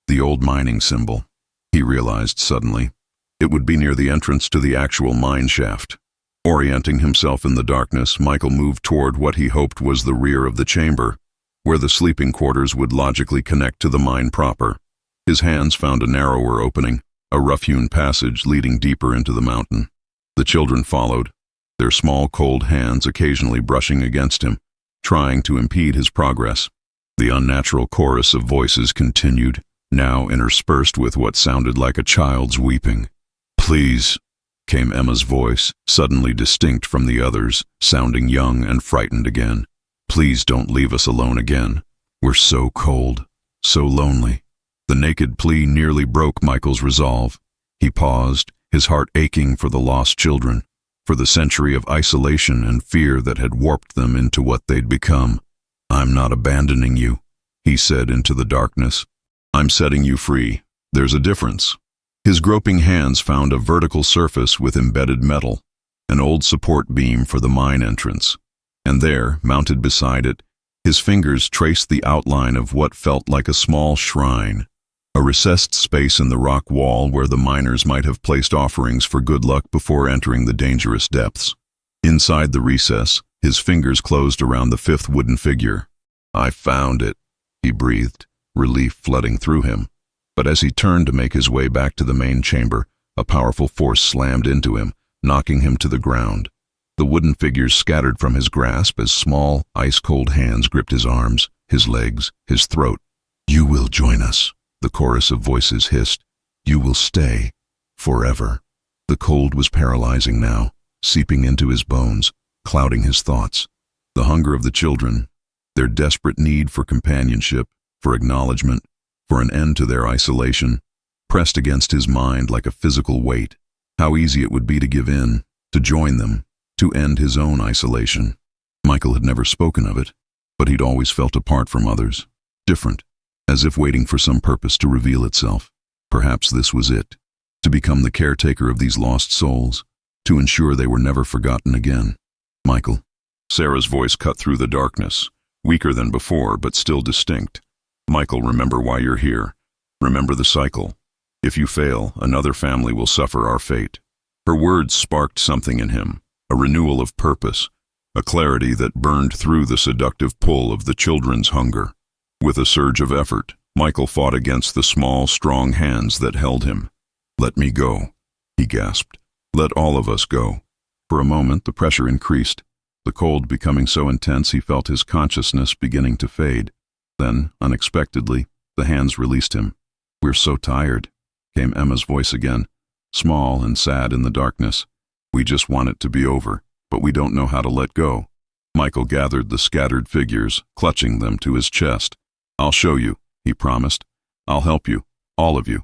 the old mining symbol. He realized suddenly. It would be near the entrance to the actual mine shaft. Orienting himself in the darkness, Michael moved toward what he hoped was the rear of the chamber, where the sleeping quarters would logically connect to the mine proper. His hands found a narrower opening, a rough-hewn passage leading deeper into the mountain. The children followed, their small, cold hands occasionally brushing against him, trying to impede his progress. The unnatural chorus of voices continued, now interspersed with what sounded like a child's weeping. "Please," came Emma's voice, suddenly distinct from the others, sounding young and frightened again. "Please don't leave us alone again. We're so cold, so lonely." The naked plea nearly broke Michael's resolve. He paused, his heart aching for the lost children, for the century of isolation and fear that had warped them into what they'd become. "I'm not abandoning you," he said into the darkness. "I'm setting you free. There's a difference." His groping hands found a vertical surface with embedded metal, an old support beam for the mine entrance. And there, mounted beside it, his fingers traced the outline of what felt like a small shrine, a recessed space in the rock wall where the miners might have placed offerings for good luck before entering the dangerous depths. Inside the recess, his fingers closed around the 5th wooden figure. "I found it," he breathed, relief flooding through him. But as he turned to make his way back to the main chamber, a powerful force slammed into him, knocking him to the ground. The wooden figures scattered from his grasp as small, ice-cold hands gripped his arms, his legs, his throat. "You will join us," the chorus of voices hissed. "You will stay. Forever." The cold was paralyzing now, seeping into his bones, clouding his thoughts. The hunger of the children, their desperate need for companionship, for acknowledgement, for an end to their isolation, pressed against his mind like a physical weight. How easy it would be to give in, to join them, to end his own isolation. Michael had never spoken of it, but he'd always felt apart from others, different, as if waiting for some purpose to reveal itself. Perhaps this was it, to become the caretaker of these lost souls, to ensure they were never forgotten again. "Michael." Sarah's voice cut through the darkness, weaker than before, but still distinct. "Michael, remember why you're here. Remember the cycle. If you fail, another family will suffer our fate." Her words sparked something in him, a renewal of purpose, a clarity that burned through the seductive pull of the children's hunger. With a surge of effort, Michael fought against the small, strong hands that held him. "Let me go," he gasped. "Let all of us go." For a moment, the pressure increased, the cold becoming so intense he felt his consciousness beginning to fade. Then, unexpectedly, the hands released him. "We're so tired," came Emma's voice again, small and sad in the darkness. "We just want it to be over, but we don't know how to let go." Michael gathered the scattered figures, clutching them to his chest. "I'll show you," he promised. "I'll help you, all of you."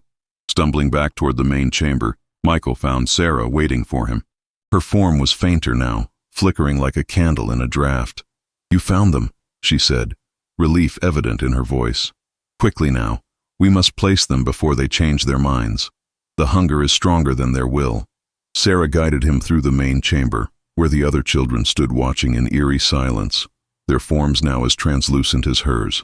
Stumbling back toward the main chamber, Michael found Sarah waiting for him. Her form was fainter now, flickering like a candle in a draught. "You found them," she said, relief evident in her voice. "Quickly now. We must place them before they change their minds. The hunger is stronger than their will." Sarah guided him through the main chamber, where the other children stood watching in eerie silence, their forms now as translucent as hers.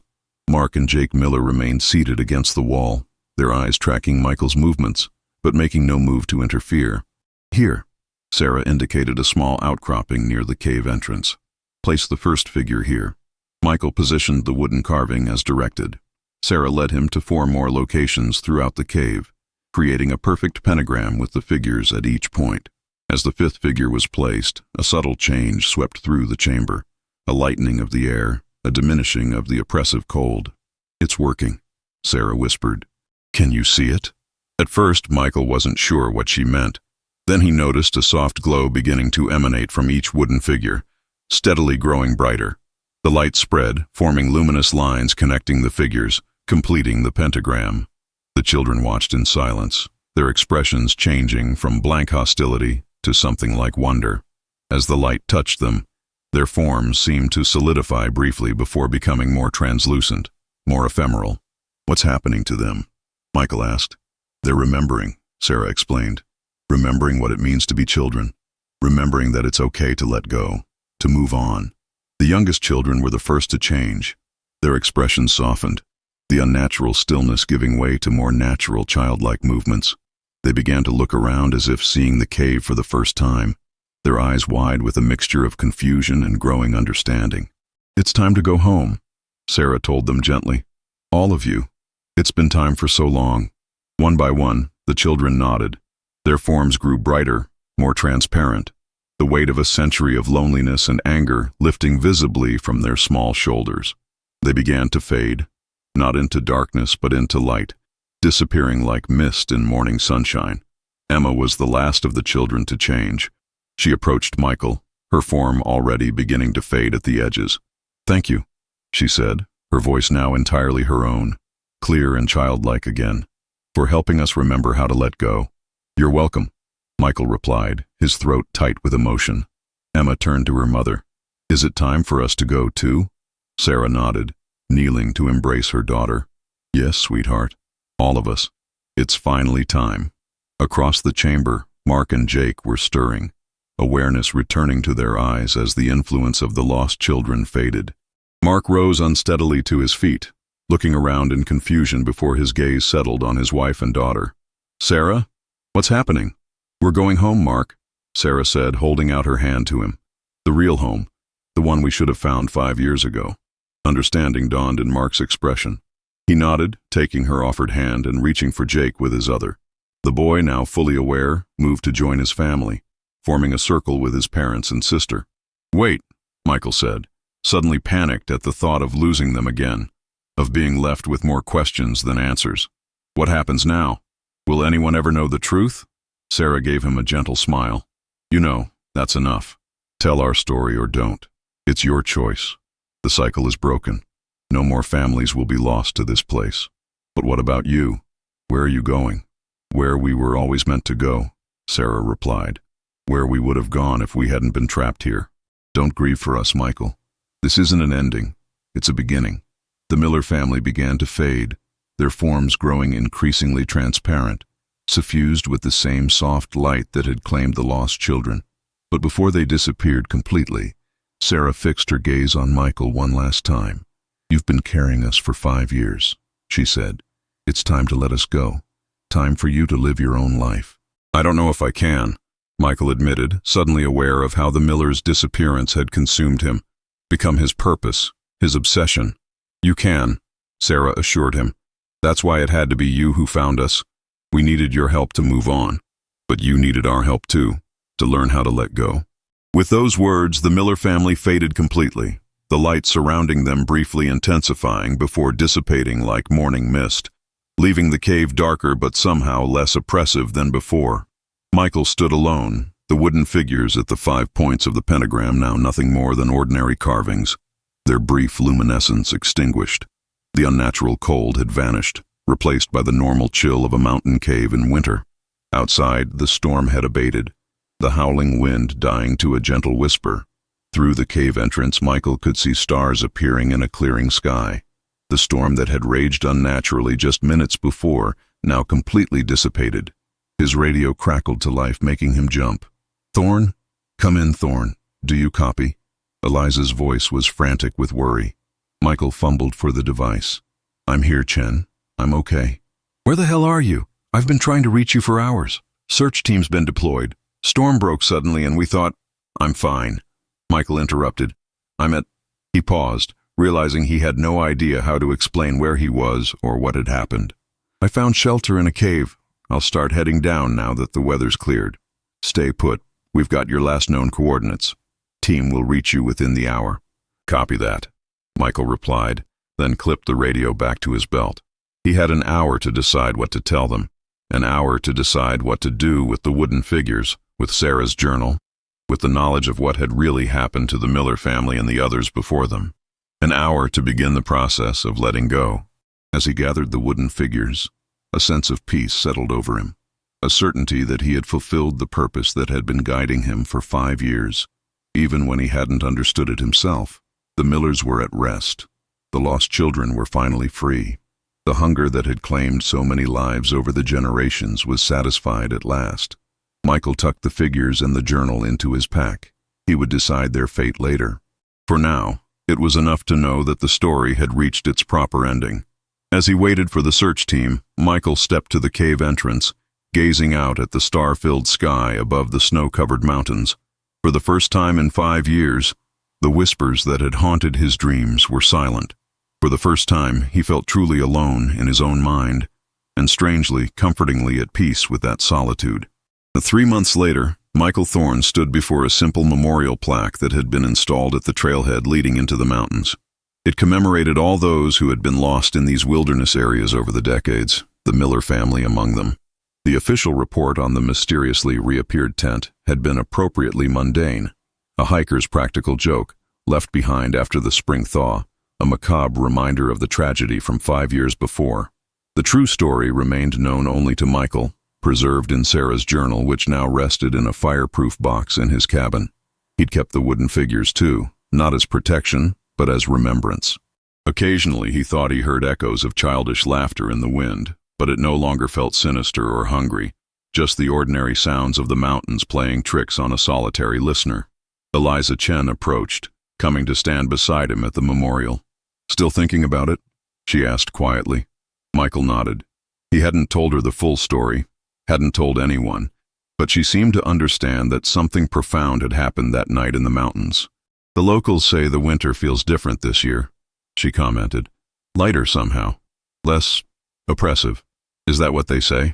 Mark and Jake Miller remained seated against the wall, their eyes tracking Michael's movements, but making no move to interfere. "Here." Sarah indicated a small outcropping near the cave entrance. "Place the first figure here." Michael positioned the wooden carving as directed. Sarah led him to 4 more locations throughout the cave, creating a perfect pentagram with the figures at each point. As the 5th figure was placed, a subtle change swept through the chamber, a lightening of the air, a diminishing of the oppressive cold. "It's working," Sarah whispered. "Can you see it?" At first, Michael wasn't sure what she meant. Then he noticed a soft glow beginning to emanate from each wooden figure, steadily growing brighter. The light spread, forming luminous lines connecting the figures, completing the pentagram. The children watched in silence, their expressions changing from blank hostility to something like wonder. As the light touched them, their forms seemed to solidify briefly before becoming more translucent, more ephemeral. "What's happening to them?" Michael asked. "They're remembering," Sarah explained. "Remembering what it means to be children. Remembering that it's okay to let go, to move on." The youngest children were the first to change. Their expressions softened, the unnatural stillness giving way to more natural childlike movements. They began to look around as if seeing the cave for the first time, their eyes wide with a mixture of confusion and growing understanding. "It's time to go home," Sarah told them gently. "All of you. It's been time for so long." One by one, the children nodded. Their forms grew brighter, more transparent, the weight of a century of loneliness and anger lifting visibly from their small shoulders. They began to fade, not into darkness but into light, disappearing like mist in morning sunshine. Emma was the last of the children to change. She approached Michael, her form already beginning to fade at the edges. "Thank you," she said, her voice now entirely her own, clear and childlike again, "for helping us remember how to let go." "You're welcome," Michael replied, his throat tight with emotion. Emma turned to her mother. "Is it time for us to go too?" Sarah nodded, kneeling to embrace her daughter. "Yes, sweetheart. All of us. It's finally time." Across the chamber, Mark and Jake were stirring, awareness returning to their eyes as the influence of the lost children faded. Mark rose unsteadily to his feet, looking around in confusion before his gaze settled on his wife and daughter. "Sarah? What's happening?" "We're going home, Mark," Sarah said, holding out her hand to him. "The real home, the one we should have found 5 years ago." Understanding dawned in Mark's expression. He nodded, taking her offered hand and reaching for Jake with his other. The boy, now fully aware, moved to join his family, forming a circle with his parents and sister. "Wait," Michael said, suddenly panicked at the thought of losing them again, of being left with more questions than answers. "What happens now? Will anyone ever know the truth?" Sarah gave him a gentle smile. "You know, that's enough. Tell our story or don't. It's your choice. The cycle is broken. No more families will be lost to this place. But what about you? Where are you going?" "Where we were always meant to go," Sarah replied. "Where we would have gone if we hadn't been trapped here. Don't grieve for us, Michael. This isn't an ending. It's a beginning." The Miller family began to fade, their forms growing increasingly transparent, suffused with the same soft light that had claimed the lost children. But before they disappeared completely, Sarah fixed her gaze on Michael one last time. "You've been carrying us for 5 years," she said. "It's time to let us go. Time for you to live your own life." "I don't know if I can," Michael admitted, suddenly aware of how the Miller's disappearance had consumed him, become his purpose, his obsession. "You can," Sarah assured him. "That's why it had to be you who found us. We needed your help to move on. But you needed our help too, to learn how to let go." With those words, the Miller family faded completely, the light surrounding them briefly intensifying before dissipating like morning mist, leaving the cave darker but somehow less oppressive than before. Michael stood alone, the wooden figures at the 5 points of the pentagram now nothing more than ordinary carvings, their brief luminescence extinguished. The unnatural cold had vanished, replaced by the normal chill of a mountain cave in winter. Outside, the storm had abated, the howling wind dying to a gentle whisper. Through the cave entrance, Michael could see stars appearing in a clearing sky. The storm that had raged unnaturally just minutes before now completely dissipated. His radio crackled to life, making him jump. "Thorn? Come in, Thorn. Do you copy?" Eliza's voice was frantic with worry. Michael fumbled for the device. "I'm here, Chen. I'm okay." "Where the hell are you? I've been trying to reach you for hours. Search team's been deployed. Storm broke suddenly and we thought—" "I'm fine," Michael interrupted. He paused, realizing he had no idea how to explain where he was or what had happened. "I found shelter in a cave. I'll start heading down now that the weather's cleared. Stay put. We've got your last known coordinates. Team will reach you within the hour." "Copy that," Michael replied, then clipped the radio back to his belt. He had an hour to decide what to tell them, an hour to decide what to do with the wooden figures, with Sarah's journal, with the knowledge of what had really happened to the Miller family and the others before them. An hour to begin the process of letting go. As he gathered the wooden figures, a sense of peace settled over him, a certainty that he had fulfilled the purpose that had been guiding him for 5 years. Even when he hadn't understood it himself, the Millers were at rest. The lost children were finally free. The hunger that had claimed so many lives over the generations was satisfied at last. Michael tucked the figures and the journal into his pack. He would decide their fate later. For now, it was enough to know that the story had reached its proper ending. As he waited for the search team, Michael stepped to the cave entrance, gazing out at the star-filled sky above the snow-covered mountains. For the first time in 5 years, the whispers that had haunted his dreams were silent. For the first time, he felt truly alone in his own mind, and strangely, comfortingly at peace with that solitude. 3 months later, Michael Thorne stood before a simple memorial plaque that had been installed at the trailhead leading into the mountains. It commemorated all those who had been lost in these wilderness areas over the decades, the Miller family among them. The official report on the mysteriously reappeared tent had been appropriately mundane, a hiker's practical joke, left behind after the spring thaw, a macabre reminder of the tragedy from 5 years before. The true story remained known only to Michael, preserved in Sarah's journal, which now rested in a fireproof box in his cabin. He'd kept the wooden figures too, not as protection, but as remembrance. Occasionally he thought he heard echoes of childish laughter in the wind, but it no longer felt sinister or hungry, just the ordinary sounds of the mountains playing tricks on a solitary listener. Eliza Chen approached, coming to stand beside him at the memorial. "Still thinking about it?" she asked quietly. Michael nodded. He hadn't told her the full story, hadn't told anyone, but she seemed to understand that something profound had happened that night in the mountains. "The locals say the winter feels different this year," she commented. "Lighter somehow. Less oppressive." "Is that what they say?"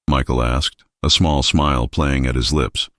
Michael asked, a small smile playing at his lips.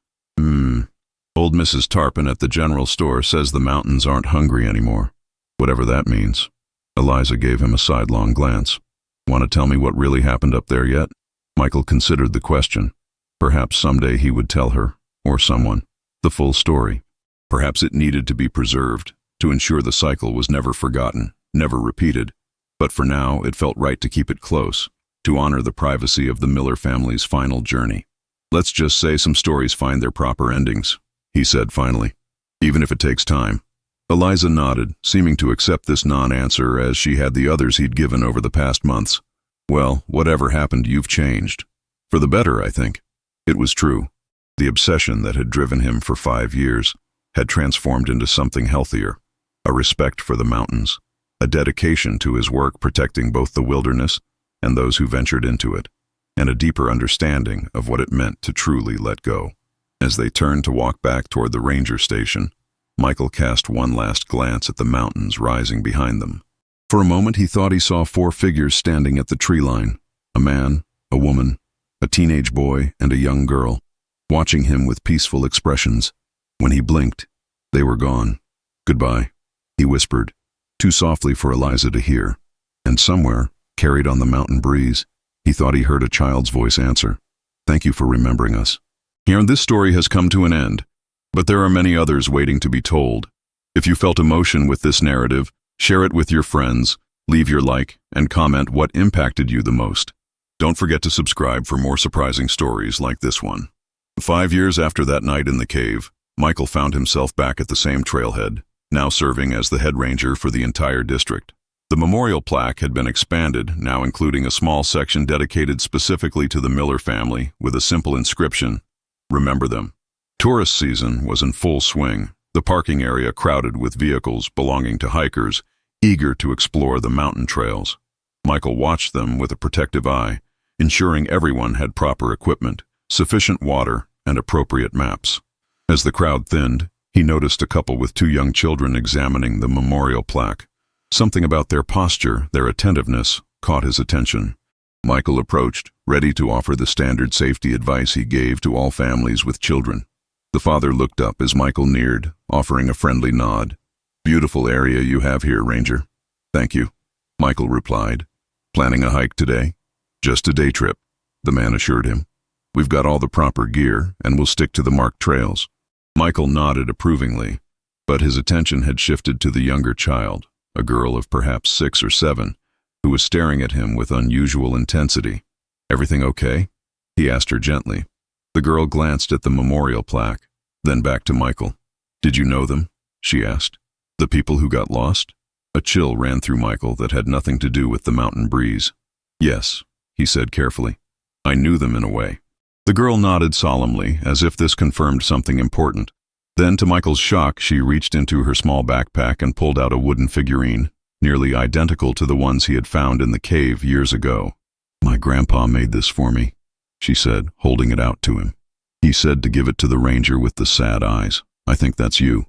Old Mrs. Tarpon at the general store says the mountains aren't hungry anymore." "Whatever that means." Eliza gave him a sidelong glance. "Want to tell me what really happened up there yet?" Michael considered the question. Perhaps someday he would tell her, or someone, the full story. Perhaps it needed to be preserved, to ensure the cycle was never forgotten, never repeated. But for now, it felt right to keep it close, to honor the privacy of the Miller family's final journey. "Let's just say some stories find their proper endings," he said finally, "even if it takes time." Eliza nodded, seeming to accept this non-answer as she had the others he'd given over the past months. "Well, whatever happened, you've changed. For the better, I think." It was true. The obsession that had driven him for 5 years had transformed into something healthier, a respect for the mountains, a dedication to his work protecting both the wilderness and those who ventured into it, and a deeper understanding of what it meant to truly let go. As they turned to walk back toward the ranger station, Michael cast one last glance at the mountains rising behind them. For a moment he thought he saw 4 figures standing at the tree line, a man, a woman, a teenage boy, and a young girl, watching him with peaceful expressions. When he blinked, they were gone. "Goodbye," he whispered, too softly for Eliza to hear. And somewhere, carried on the mountain breeze, he thought he heard a child's voice answer, "Thank you for remembering us." Here, this story has come to an end, but there are many others waiting to be told. If you felt emotion with this narrative, share it with your friends, leave your like, and comment what impacted you the most. Don't forget to subscribe for more surprising stories like this one. 5 years after that night in the cave, Michael found himself back at the same trailhead, now serving as the head ranger for the entire district. The memorial plaque had been expanded, now including a small section dedicated specifically to the Miller family with a simple inscription, "Remember them." Tourist season was in full swing, the parking area crowded with vehicles belonging to hikers, eager to explore the mountain trails. Michael watched them with a protective eye, ensuring everyone had proper equipment, sufficient water, and appropriate maps. As the crowd thinned, he noticed a couple with two young children examining the memorial plaque. Something about their posture, their attentiveness, caught his attention. Michael approached, ready to offer the standard safety advice he gave to all families with children. The father looked up as Michael neared, offering a friendly nod. "Beautiful area you have here, Ranger." "Thank you," Michael replied. "Planning a hike today?" "Just a day trip," the man assured him. "We've got all the proper gear, and we'll stick to the marked trails." Michael nodded approvingly, but his attention had shifted to the younger child, a girl of perhaps 6 or 7, who was staring at him with unusual intensity. "Everything okay?" he asked her gently. The girl glanced at the memorial plaque, then back to Michael. "Did you know them?" she asked. "The people who got lost?" A chill ran through Michael that had nothing to do with the mountain breeze. "Yes," he said carefully. "I knew them in a way." The girl nodded solemnly, as if this confirmed something important. Then, to Michael's shock, she reached into her small backpack and pulled out a wooden figurine, nearly identical to the ones he had found in the cave years ago. "My grandpa made this for me," she said, holding it out to him. "He said to give it to the ranger with the sad eyes. I think that's you."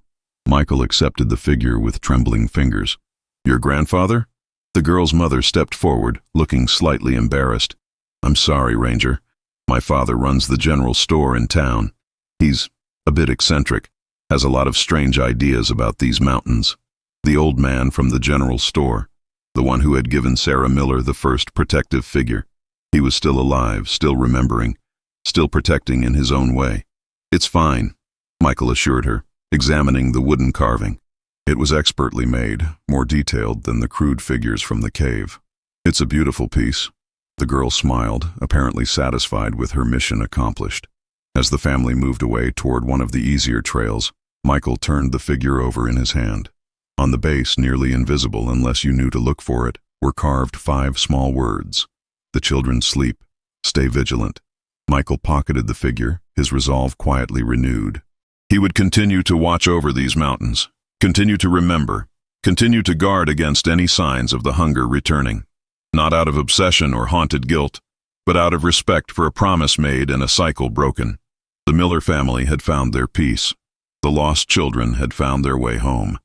Michael accepted the figure with trembling fingers. "Your grandfather?" The girl's mother stepped forward, looking slightly embarrassed. "I'm sorry, Ranger. My father runs the general store in town. He's a bit eccentric, has a lot of strange ideas about these mountains." The old man from the general store, the one who had given Sarah Miller the first protective figure. He was still alive, still remembering, still protecting in his own way. "It's fine," Michael assured her, examining the wooden carving. It was expertly made, more detailed than the crude figures from the cave. "It's a beautiful piece." The girl smiled, apparently satisfied with her mission accomplished. As the family moved away toward one of the easier trails, Michael turned the figure over in his hand. On the base, nearly invisible unless you knew to look for it, were carved 5 small words. "The children sleep. Stay vigilant." Michael pocketed the figure, his resolve quietly renewed. He would continue to watch over these mountains, continue to remember, continue to guard against any signs of the hunger returning. Not out of obsession or haunted guilt, but out of respect for a promise made and a cycle broken. The Miller family had found their peace. The lost children had found their way home.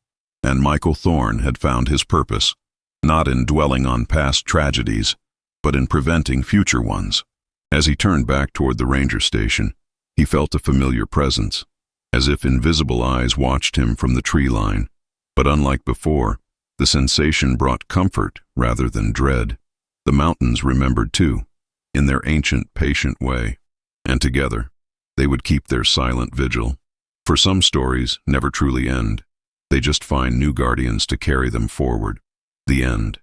And Michael Thorne had found his purpose, not in dwelling on past tragedies, but in preventing future ones. As he turned back toward the ranger station, he felt a familiar presence, as if invisible eyes watched him from the tree line. But unlike before, the sensation brought comfort rather than dread. The mountains remembered too, in their ancient, patient way. And together, they would keep their silent vigil. For some stories never truly end. They just find new guardians to carry them forward. The end.